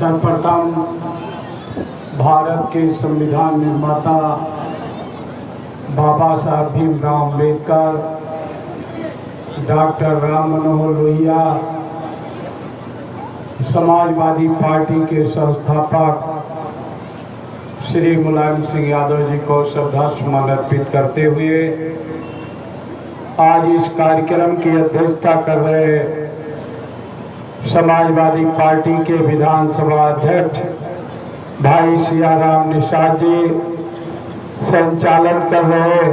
सर्वप्रथम भारत के संविधान निर्माता बाबा साहब भीमराव अम्बेडकर, डॉक्टर राम मनोहर लोहिया, समाजवादी पार्टी के संस्थापक श्री मुलायम सिंह यादव जी को श्रद्धासुमन अर्पित करते हुए आज इस कार्यक्रम की अध्यक्षता कर रहे समाजवादी पार्टी के विधानसभा अध्यक्ष भाई सियाराम निषाद जी, संचालन कर रहे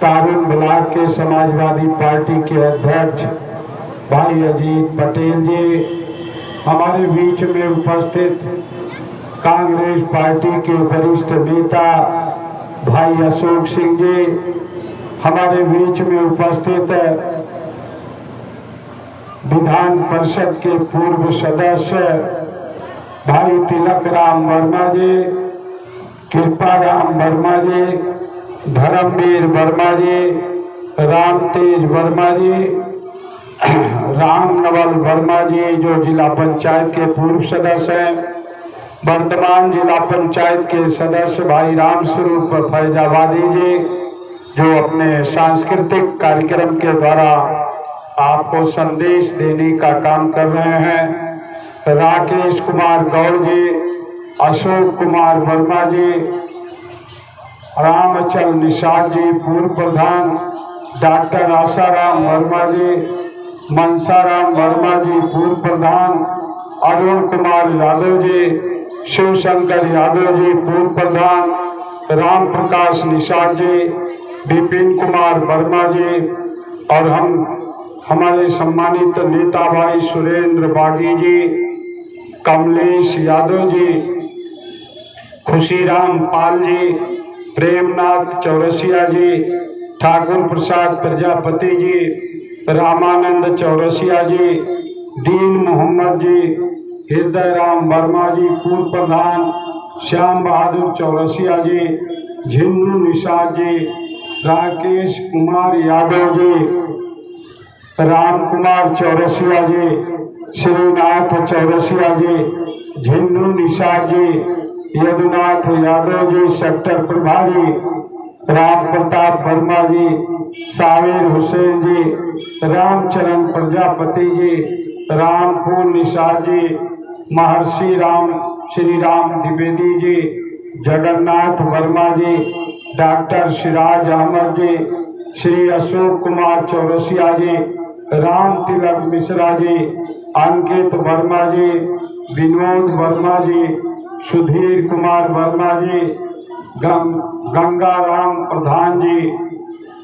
तारुण ब्लॉक के समाजवादी पार्टी के अध्यक्ष भाई अजीत पटेल जी, हमारे बीच में उपस्थित कांग्रेस पार्टी के वरिष्ठ नेता भाई अशोक सिंह जी, हमारे बीच में उपस्थित विधान परिषद के पूर्व सदस्य भाई तिलक राम वर्मा जी, कृपा राम वर्मा जी, धर्मवीर वर्मा जी, राम तेज वर्मा जी, राम नवल वर्मा जी जो जिला पंचायत के पूर्व सदस्य हैं, वर्तमान जिला पंचायत के सदस्य भाई राम स्वरूप फैजाबादी जी जो अपने सांस्कृतिक कार्यक्रम के द्वारा आपको संदेश देने का काम कर रहे हैं, राकेश कुमार गौड़ जी, अशोक कुमार वर्मा जी, रामचल निषाद जी पूर्व प्रधान, डॉक्टर आशाराम वर्मा जी, मनसाराम वर्मा जी पूर्व प्रधान, अरुण कुमार यादव जी, शिवशंकर यादव जी पूर्व प्रधान, राम प्रकाश निषाद जी, विपिन कुमार वर्मा जी और हमारे सम्मानित नेता भाई सुरेंद्र बागी जी, कमलेश यादव जी, खुशीराम पाल जी, प्रेमनाथ चौरसिया जी, ठाकुर प्रसाद प्रजापति जी, रामानंद चौरसिया जी, दीन मोहम्मद जी, हृदय राम वर्मा जी पूर्व प्रधान, श्याम बहादुर चौरसिया जी, झिन्नू निषाद जी, राकेश कुमार यादव जी, राम कुमार चौरसिया जी, श्रीनाथ चौरसिया जी, झिन्नू निषाद जी, यदुनाथ यादव जी सेक्टर प्रभारी, राम प्रताप वर्मा जी, साविर हुसैन जी, रामचरण प्रजापति जी, रामफूल निषाद जी, महर्षि राम श्री राम द्विवेदी जी, जगन्नाथ वर्मा जी, डॉक्टर सिराज अहमद जी, श्री अशोक कुमार चौरसिया जी, राम तिलक मिश्रा जी, अंकित वर्मा जी, विनोद वर्मा जी, सुधीर कुमार वर्मा जी, गंगा राम प्रधान जी,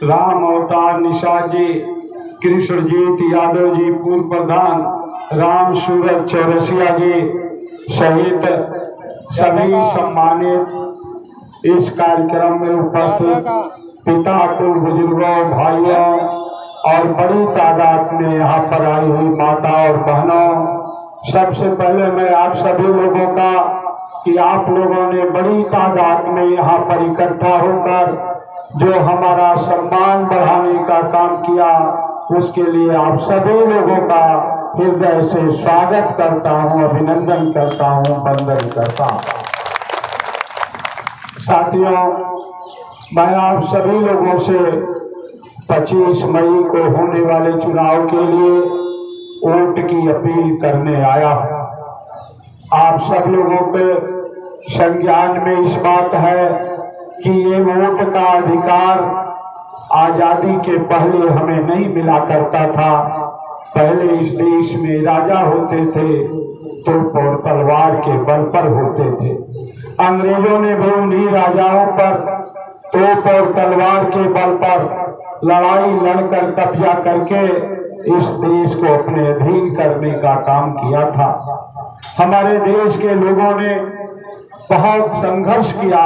राम अवतार निषाद जी, कृष्णजीत यादव जी पूर्व प्रधान, राम सूरज चौरसिया जी सहित सभी सम्मानित इस कार्यक्रम में उपस्थित पिता कुल बुजुर्गों, भाइयों और बड़ी तादाद में यहाँ पर आई हुई माता और बहनों, सबसे पहले मैं आप सभी लोगों का कि आप लोगों ने बड़ी तादाद में यहाँ पर इकट्ठा होकर जो हमारा सम्मान बढ़ाने का काम किया, उसके लिए आप सभी लोगों का हृदय से स्वागत करता हूँ, अभिनंदन करता हूँ, वंदन करता हूँ। साथियों, मैं आप सभी लोगों से 25 मई को होने वाले चुनाव के लिए वोट की अपील करने आया हूँ। आप सब लोगों के संज्ञान में इस बात है कि ये वोट का अधिकार आजादी के पहले हमें नहीं मिला करता था। पहले इस देश में राजा होते थे तोप और तलवार के बल पर होते थे। अंग्रेजों ने भी उन्हीं राजाओं पर तोप और तलवार के बल पर लड़ाई लड़कर कब्जा करके इस देश को अपने अधीन करने का काम किया था। हमारे देश के लोगों ने बहुत संघर्ष किया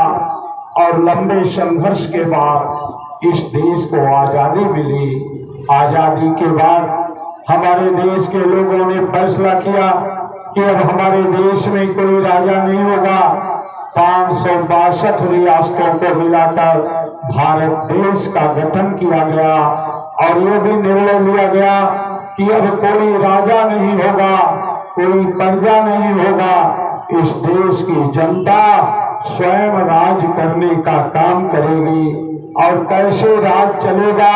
और लंबे संघर्ष के बाद इस देश को आजादी मिली। आजादी के बाद हमारे देश के लोगों ने फैसला किया कि अब हमारे देश में कोई राजा नहीं होगा। 562 रियासतों को मिलाकर भारत देश का गठन किया गया और ये भी निर्णय लिया गया कि अब कोई राजा नहीं होगा, कोई प्रजा नहीं होगा, इस देश की जनता स्वयं राज करने का काम करेगी। और कैसे राज चलेगा,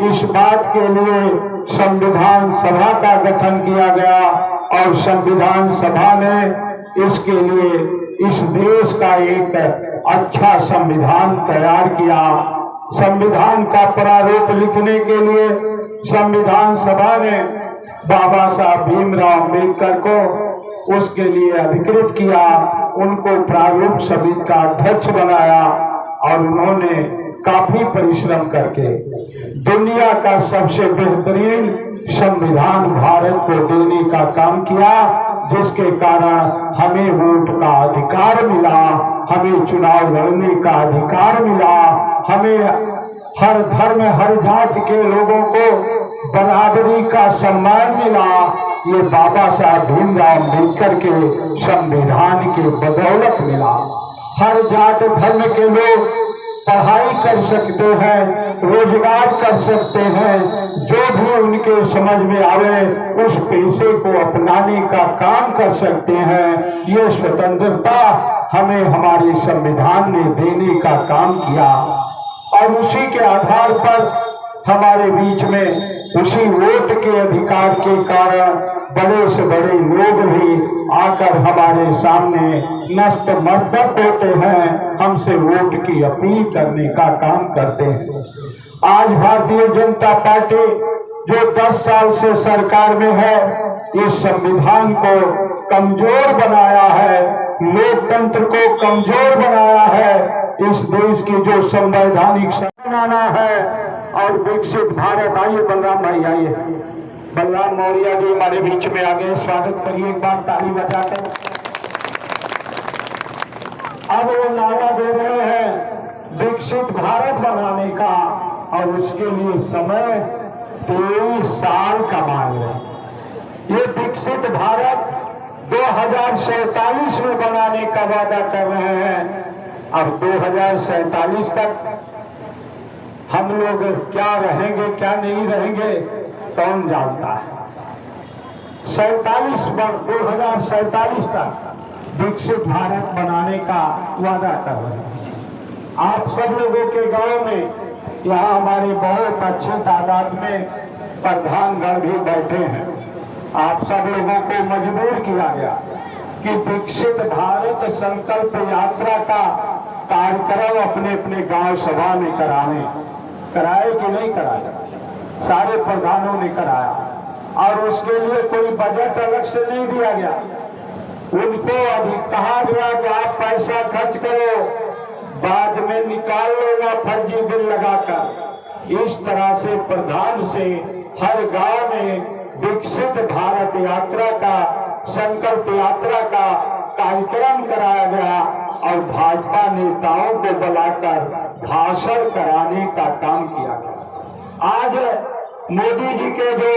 इस बात के लिए संविधान सभा का गठन किया गया और संविधान सभा ने इसके लिए इस देश का एक अच्छा संविधान तैयार किया। संविधान का प्रारूप लिखने के लिए संविधान सभा ने बाबा साहब भीमराव अम्बेडकर को उसके लिए अधिकृत किया, उनको प्रारूप समिति का अध्यक्ष बनाया और उन्होंने काफी परिश्रम करके दुनिया का सबसे बेहतरीन संविधान भारत को देने का काम किया, जिसके कारण हमें वोट का अधिकार मिला, हमें चुनाव लड़ने का अधिकार मिला, हमें हर धर्म हर जाति के लोगों को बराबरी का सम्मान मिला। ये बाबा साहब भीमराव अम्बेडकर के संविधान के बदौलत मिला। हर जात धर्म के लोग पढ़ाई कर सकते हैं, रोजगार कर सकते हैं, जो भी उनके समझ में आवे उस पेशे को अपनाने का काम कर सकते हैं। ये स्वतंत्रता हमें हमारे संविधान ने देने का काम किया और उसी के आधार पर हमारे बीच में उसी वोट के अधिकार के कारण बड़े से बड़े लोग भी आकर हमारे सामने नतमस्तक होते हैं, हमसे वोट की अपील करने का काम करते हैं। आज भारतीय जनता पार्टी जो 10 साल से सरकार में है, इस संविधान को कमजोर बनाया है, लोकतंत्र को कमजोर बनाया है। इस देश की जो संवैधानिक बनाना है और विकसित भारत। आइए बलराम भाई, आइए बलराम मौर्य जी हमारे बीच में आ गए, स्वागत करिए एक बार ताली बजाकर। अब वो नारा दे रहे हैं विकसित भारत बनाने का और उसके लिए समय 23 साल का मांग रहे हैं। ये विकसित भारत 2047 में बनाने का वादा कर रहे हैं। अब 2047 तक हम लोग क्या रहेंगे क्या नहीं रहेंगे कौन जानता है। 2047 तक विकसित भारत बनाने का वादा कर रहे हैं। आप सब लोगों के गांव में यहाँ हमारे बहुत अच्छे तादाद में प्रधानगण भी बैठे हैं। आप सब लोगों को मजबूर किया गया कि विकसित भारत संकल्प यात्रा का कार्यक्रम अपने अपने गांव सभा में कराए कि नहीं कराया? सारे प्रधानों ने कराया और उसके लिए कोई बजट अलग से नहीं दिया गया। उनको अभी कहा गया कि आप पैसा खर्च करो, बाद में निकाल लेना फर्जी बिल लगाकर। इस तरह से प्रधान से हर गांव में विकसित भारत यात्रा का संकल्प यात्रा का कार्यक्रम कराया गया और भाजपा नेताओं को बुलाकर भाषण कराने का काम किया गया। आज मोदी जी के जो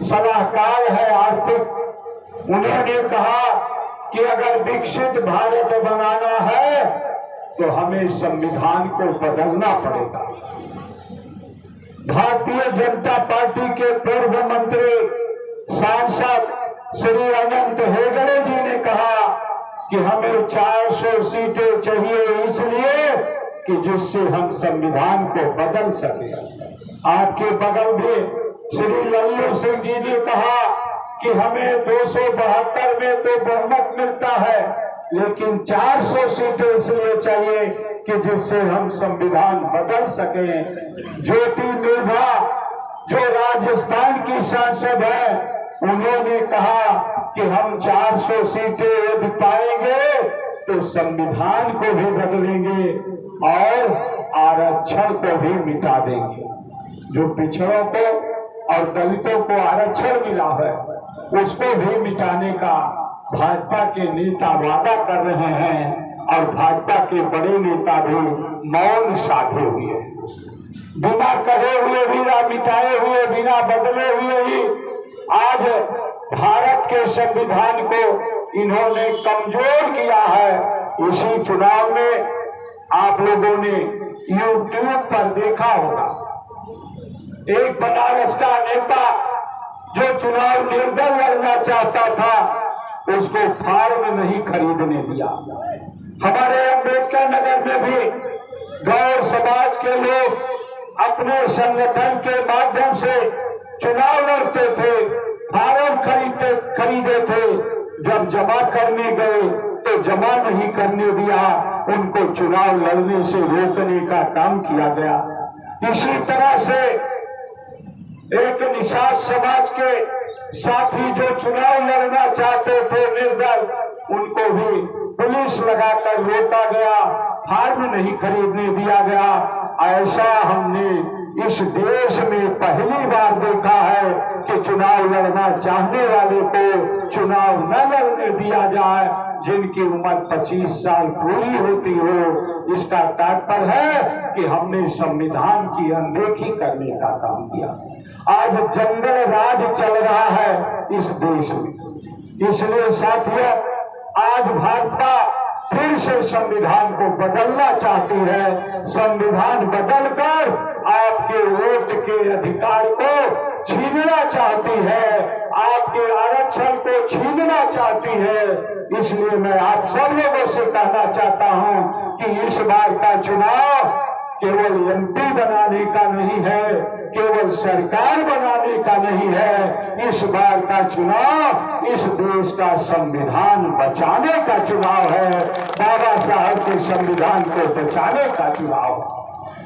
सलाहकार है आर्थिक, उन्होंने कहा कि अगर विकसित भारत बनाना है तो हमें संविधान को बदलना पड़ेगा। भारतीय जनता पार्टी के पूर्व मंत्री सांसद श्री अनंत हेगड़े जी ने कहा कि हमें 400 सीटें चाहिए, इसलिए कि जिससे हम संविधान को बदल सके। आपके बगल में श्री लल्लू सिंह जी ने कहा कि हमें 272 में तो बहुमत मिलता है, लेकिन 400 सीटें इसलिए चाहिए कि जिससे हम संविधान बदल सकें। ज्योति मेधा जो राजस्थान की सांसद है, उन्होंने कहा कि हम 400 सीटें यदि पाएंगे तो संविधान को भी बदलेंगे और आरक्षण को भी मिटा देंगे। जो पिछड़ों को और दलितों को आरक्षण मिला है उसको भी मिटाने का भाजपा के नेता वादा कर रहे हैं और भाजपा के बड़े नेता भी मौन साधे हुए, बिना कहे हुए, बिना मिटाए हुए, बिना बदले हुए ही आज भारत के संविधान को इन्होंने कमजोर किया है। इसी चुनाव में आप लोगों ने YouTube पर देखा होगा, एक बनारस का नेता जो चुनाव निर्दल लड़ना चाहता था उसको फार्म नहीं खरीदने दिया। हमारे अम्बेडकर नगर में भी गौर समाज के लोग अपने संगठन के माध्यम से चुनाव लड़ते थे, फार्म खरीदे थे। जब जमा करने गए तो जमा नहीं करने दिया, उनको चुनाव लड़ने से रोकने का काम किया गया। इसी तरह से एक निषाद समाज के साथी जो चुनाव लड़ना चाहते थे निर्दल, उनको भी पुलिस लगाकर रोका गया, फार्म नहीं खरीदने दिया गया। ऐसा हमने इस देश में पहली बार देखा है कि चुनाव लड़ना चाहने वाले को चुनाव न लड़ने दिया जाए जिनकी उम्र 25 साल पूरी होती हो। इसका तात्पर्य है कि हमने संविधान की अनदेखी करने का काम किया। आज जंगल राज चल रहा है इस देश में। इसलिए साथियों, आज भाजपा फिर से संविधान को बदलना चाहती है। संविधान बदलकर आपके वोट के अधिकार को छीनना चाहती है, आपके आरक्षण को छीनना चाहती है। इसलिए मैं आप सब लोगों से कहना चाहता हूं कि इस बार का चुनाव केवल एमपी बनाने का नहीं है, केवल सरकार बनाने का नहीं है। इस बार का चुनाव इस देश का संविधान बचाने का चुनाव है। बाबा साहब के संविधान को बचाने का चुनाव,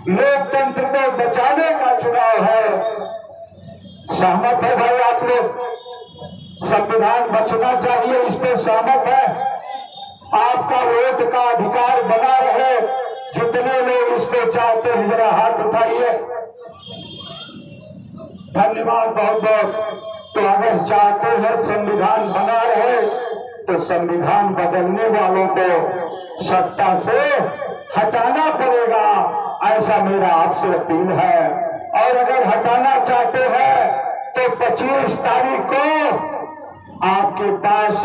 लोकतंत्र को बचाने का चुनाव है। सहमत है भाई आप लोग? संविधान बचना चाहिए, इस पर सहमत है? आपका वोट का अधिकार बना रहे, जितने लोग इसको चाहते हैं जरा हाथ उठाइए। धन्यवाद बहुत बहुत। तो अगर चाहते हैं संविधान बना रहे तो संविधान बदलने वालों को सत्ता से हटाना पड़ेगा, ऐसा मेरा आपसे अपील है। और अगर हटाना चाहते हैं तो 25 तारीख को आपके पास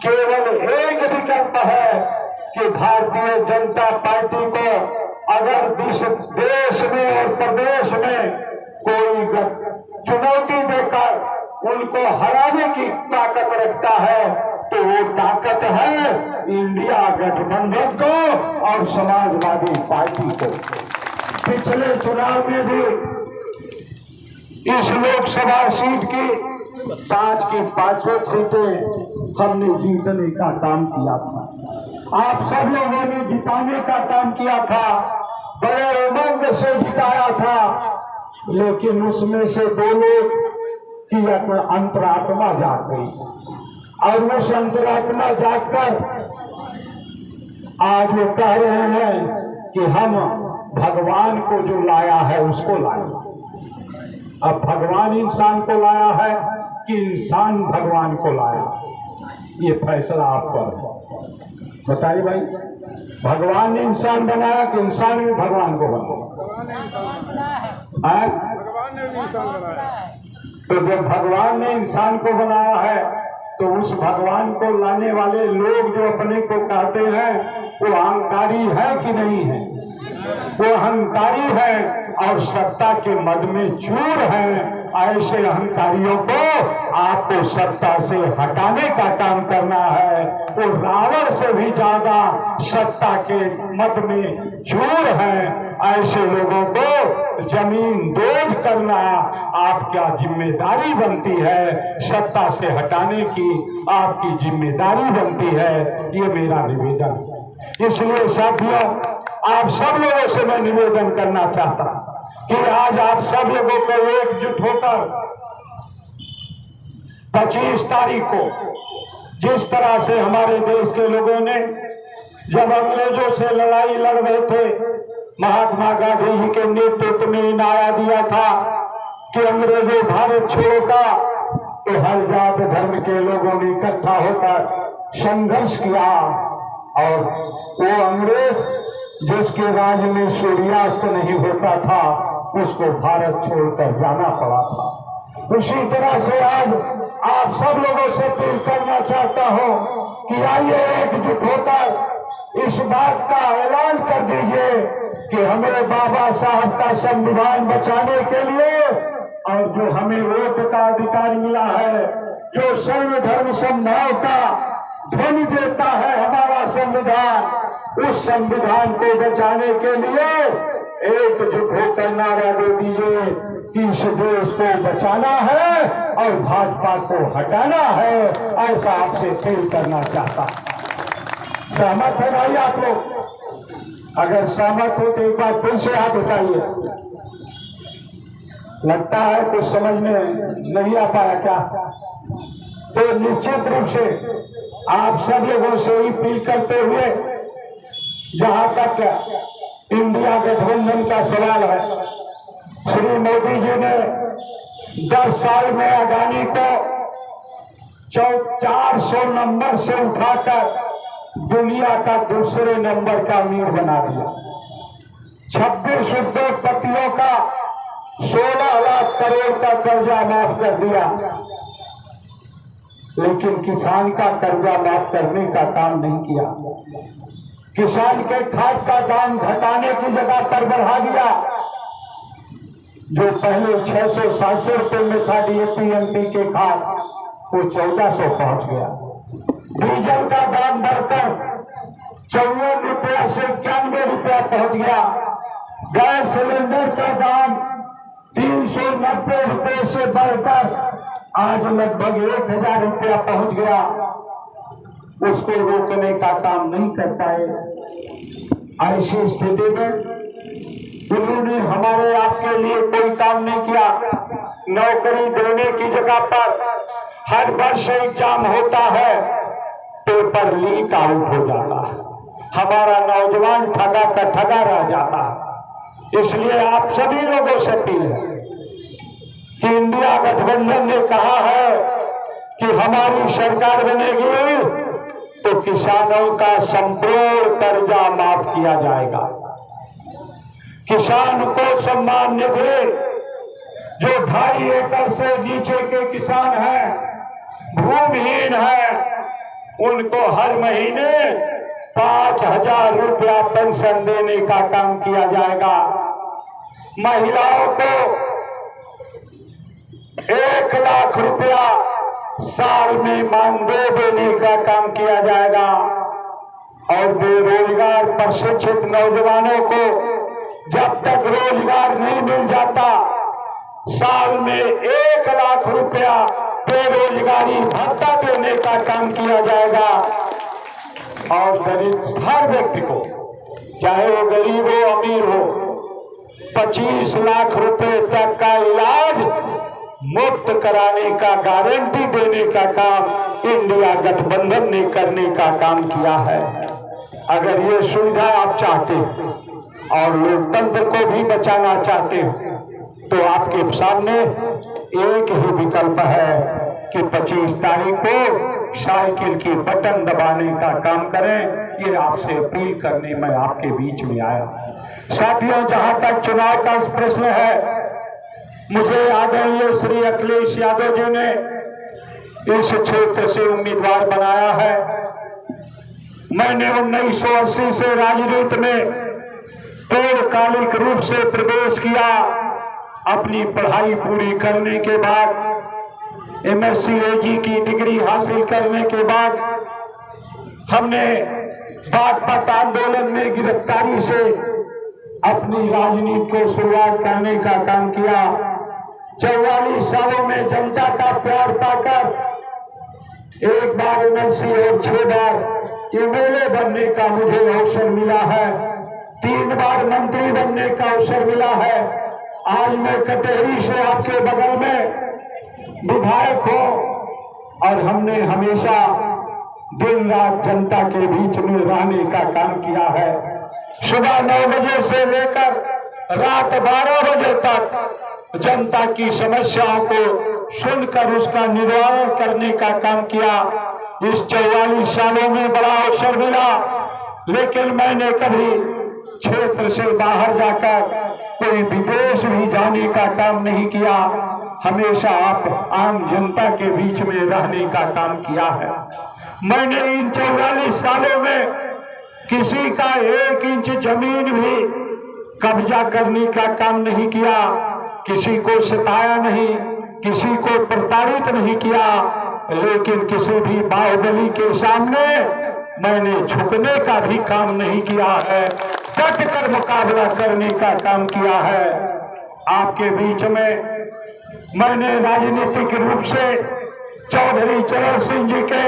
केवल एक विकल्प है कि भारतीय जनता पार्टी को अगर इस देश में और प्रदेश में कोई चुनौती देकर उनको हराने की ताकत रखता है तो वो ताकत है इंडिया गठबंधन को और समाजवादी पार्टी को। पिछले चुनाव में भी इस लोकसभा सीट की 5 की 5 सीटें हमने जीतने का काम किया था। आप सब लोगों ने जिताने का काम किया था, बड़े उमंग से जिताया था। लेकिन उसमें से 2 लोग की अंतरात्मा जाग गई और उस अंतरात्मा जागकर आज वो कह रहे हैं कि हम भगवान को जो लाया है उसको लाए। अब भगवान इंसान को लाया है कि इंसान भगवान को लाया, ये फैसला आप पर बताइए भाई। भगवान ने इंसान बनाया कि इंसान ने भगवान को बनाया? तो जब भगवान ने इंसान को बनाया है तो उस भगवान को लाने वाले लोग जो अपने को कहते हैं वो अहंकारी है कि नहीं है? वो अहंकारी है और सत्ता के मद में चूर है। ऐसे अहंकारियों को आपको सत्ता से हटाने का काम करना है। वो रावण से भी ज्यादा सत्ता के मद में चूर है। ऐसे लोगों को जमीन दोज करना आपकी जिम्मेदारी बनती है, सत्ता से हटाने की आपकी जिम्मेदारी बनती है। ये मेरा निवेदन। इसलिए साथियों, आप सब लोगों से मैं निवेदन करना चाहता कि आज आप सब लोगों को एकजुट होकर 25 तारीख को जिस तरह से हमारे देश के लोगों ने जब अंग्रेजों से लड़ाई लड़ रहे थे, महात्मा गांधी जी के नेतृत्व में नारा दिया था कि अंग्रेजों भारत छोड़ो का, तो हर जात धर्म के लोगों ने इकट्ठा होकर संघर्ष किया और वो अंग्रेज जिसके राज में सूर्यास्त नहीं होता था उसको भारत छोड़कर जाना पड़ा था। उसी तरह से आज आप सब लोगों से अपील करना चाहता हूं कि आइए एकजुट होकर इस बात का ऐलान कर दीजिए कि हमें बाबा साहब का संविधान बचाने के लिए और जो हमें वोट का अधिकार मिला है, जो सर्वधर्म समभाव का ध्वनि देता है हमारा संविधान, उस संविधान को बचाने के लिए एकजुट होकर नारा दे दीजिए कि इस देश को बचाना है और भाजपा को हटाना है। ऐसा आपसे खेल करना चाहता। सहमत है भाई आप लोग? अगर सहमत हो तो एक बार फिर से हाथ उठाइए। लगता है कुछ समझ में नहीं आ पाया क्या? तो निश्चित रूप से आप सब लोगों से ही अपील करते हुए, जहां तक इंडिया गठबंधन का सवाल है, श्री मोदी जी ने 10 साल में अडानी को 400 नंबर से उठाकर दुनिया का दूसरे नंबर का अमीर बना दिया। 26 उद्योगपतियों का 16 लाख करोड़ का कर्जा माफ कर दिया, लेकिन किसान का कर्जा माफ करने का काम नहीं किया। किसान के खाद का दाम घटाने की जगह पर बढ़ा दिया। जो पहले 600-700 रुपए में था डीएपी एनपीके खाद, वो 1400 पहुंच गया। डीजल का दाम बढ़कर 54 रुपया से 91 रुपया पहुंच गया। गैस सिलेंडर का दाम 390 रुपये से बढ़कर आज लगभग 1000 रुपया पहुंच गया। उसको रोकने का काम नहीं कर पाए। ऐसी स्थिति में उन्होंने हमारे आपके लिए कोई काम नहीं किया। नौकरी देने की जगह पर हर वर्ष एग्जाम होता है, पेपर लीक आउट हो जाता है, हमारा नौजवान ठगा का ठगा रह जाता है। इसलिए आप सभी लोगों से अपील है कि इंडिया गठबंधन ने कहा है कि हमारी सरकार बनेगी तो किसानों का संपूर्ण कर्जा माफ किया जाएगा। किसान को सम्मान निधि, जो 2.5 एकड़ से नीचे के किसान हैं, भूमिहीन हैं, उनको हर महीने 5000 रुपया पेंशन देने का काम किया जाएगा। महिलाओं को 1 लाख रुपया साल में मानदेय देने का काम किया जाएगा और बेरोजगार प्रशिक्षित नौजवानों को जब तक रोजगार नहीं मिल जाता, साल में 1 लाख रुपया बेरोजगारी भत्ता देने का काम किया जाएगा। और गरीब हर व्यक्ति को, चाहे वो गरीब हो अमीर हो, 25 लाख रुपए तक का इलाज मुफ्त कराने का गारंटी देने का काम इंडिया गठबंधन ने करने का काम किया है। अगर ये सुविधा आप चाहते और लोकतंत्र को भी बचाना चाहते हो तो आपके सामने एक ही विकल्प है कि 25 तारीख को साइकिल की बटन दबाने का काम करें। ये आपसे अपील करने में आपके बीच में आया। साथियों, जहां तक चुनाव का प्रश्न है, मुझे आदरणीय श्री अखिलेश यादव जी ने इस क्षेत्र से उम्मीदवार बनाया है। मैंने 1980 से राजनीति में पूर्णकालिक रूप से प्रवेश किया। अपनी पढ़ाई पूरी करने के बाद एमएससी एजी की डिग्री हासिल करने के बाद हमने बागपत आंदोलन में गिरफ्तारी से अपनी राजनीति को शुरुआत करने का काम किया। 44 सालों में जनता का प्यार पाकर एक बार एमएलसी और 6 बार एमएलए बनने का मुझे अवसर मिला है। 3 बार मंत्री बनने का अवसर मिला है। आज मैं कटेहरी से आपके बगल में विधायक हूं और हमने हमेशा दिन रात जनता के बीच में रहने का काम किया है। सुबह 9 बजे से लेकर रात 12 बजे तक जनता की समस्याओं को सुनकर उसका निवारण करने का काम किया। इस 44 सालों में बड़ा अवसर मिला, लेकिन मैंने कभी क्षेत्र से बाहर जाकर कोई विदेश भी जाने का काम नहीं किया। हमेशा आप आम जनता के बीच में रहने का काम किया है। मैंने इन 44 सालों में किसी का 1 इंच जमीन भी कब्जा करने का काम नहीं किया। किसी को सताया नहीं, किसी को प्रताड़ित नहीं किया, लेकिन किसी भी बाहुबली के सामने मैंने झुकने का भी काम नहीं किया है, डट कर मुकाबला करने का काम किया है। आपके बीच में मैंने राजनीतिक रूप से चौधरी चरण सिंह जी के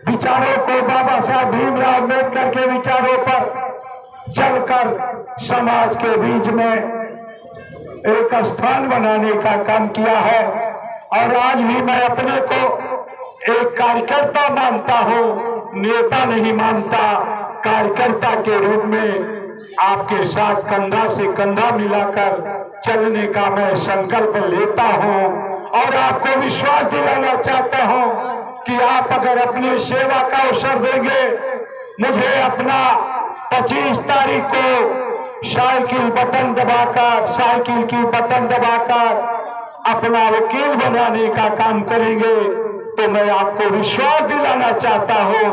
विचारों को, बाबा साहब भीमराव अम्बेडकर के विचारों पर चलकर समाज के बीच में एक स्थान बनाने का काम किया है। और आज भी मैं अपने को एक कार्यकर्ता मानता हूं, नेता नहीं मानता। कार्यकर्ता के रूप में आपके साथ कंधा से कंधा मिलाकर चलने का मैं संकल्प लेता हूं और आपको विश्वास दिलाना चाहता हूं कि आप अगर अपनी सेवा का अवसर देंगे, मुझे अपना 25 तारीख को साइकिल की बटन दबाकर अपना वकील बनाने का काम करेंगे, तो मैं आपको विश्वास दिलाना चाहता हूं,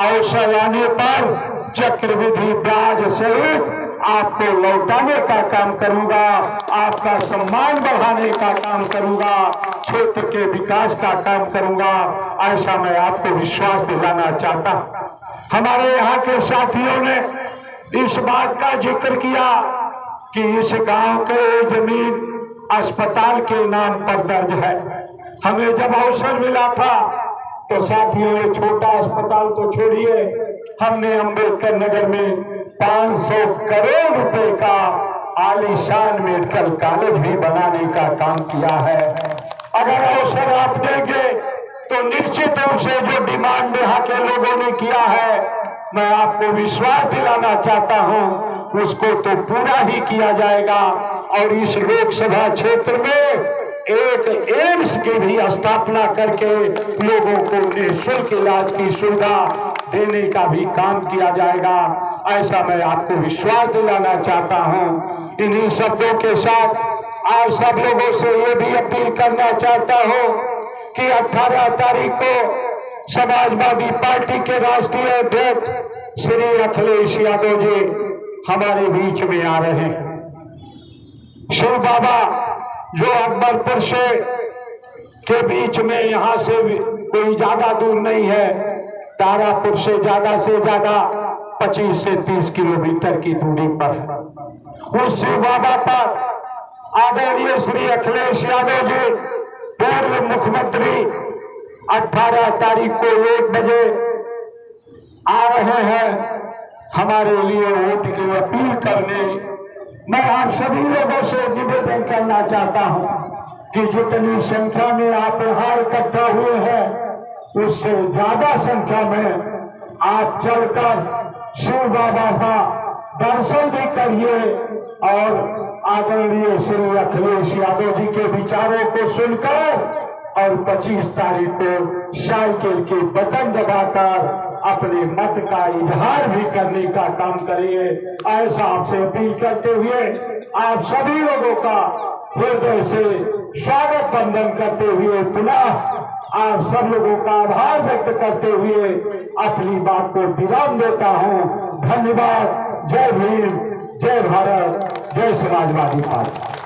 अवसर आने पर चक्रवृद्धि ब्याज सहित आपको लौटाने का काम करूंगा, आपका सम्मान बढ़ाने का काम करूंगा, क्षेत्र के विकास का काम करूंगा। ऐसा मैं आपको विश्वास दिलाना चाहता हूं। हमारे यहाँ के साथियों ने इस बात का जिक्र किया कि इस गांव के जमीन अस्पताल के नाम पर दर्ज है। हमें जब अवसर मिला था तो साथियों ने छोटा अस्पताल तो छोड़िए, हमने अम्बेडकर नगर में 500 करोड़ रुपए का आलीशान मेडिकल कॉलेज भी बनाने का काम किया है। अगर अवसर आप देंगे तो निश्चित रूप से जो डिमांड यहाँ के लोगों ने किया है, मैं आपको विश्वास दिलाना चाहता हूं, उसको तो पूरा ही किया जाएगा। और इस लोकसभा क्षेत्र में एक एम्स की भी स्थापना करके लोगों को निःशुल्क इलाज की सुविधा देने का भी काम किया जाएगा। ऐसा मैं आपको विश्वास दिलाना चाहता हूं। इन्हीं शब्दों के साथ आप सब लोगों से ये भी अपील करना चाहता हूं कि 18 तारीख को समाजवादी पार्टी के राष्ट्रीय अध्यक्ष श्री अखिलेश यादव जी हमारे बीच में आ रहे हैं। शिव बाबा जो अकबरपुर से के बीच में यहाँ से कोई ज्यादा दूर नहीं है, तारापुर से ज्यादा 25 से 30 किलोमीटर की दूरी पर है। उस शिव बाबा पर आदरणीय श्री अखिलेश यादव जी पूर्व मुख्यमंत्री 18 तारीख को 1 बजे आ रहे हैं हमारे लिए वोट की अपील करने। मैं आप सभी लोगों से निवेदन करना चाहता हूं कि जितनी संख्या में आप यहाँ इकट्ठा हुए हैं, उससे ज्यादा संख्या में आप चलकर शिव बाबा का दर्शन भी करिए और आदरणीय श्री अखिलेश यादव जी के विचारों को सुनकर और 25 तारीख को साइकिल के बटन दबाकर अपने मत का इजहार भी करने का काम करिए। ऐसा आपसे अपील करते हुए आप सभी लोगों का हृदय से स्वागत वंदन करते हुए पुनः आप सब लोगों का आभार व्यक्त करते हुए अपनी बात को विराम देता हूं। धन्यवाद। जय भीम, जय भारत, जय समाजवादी पार्टी।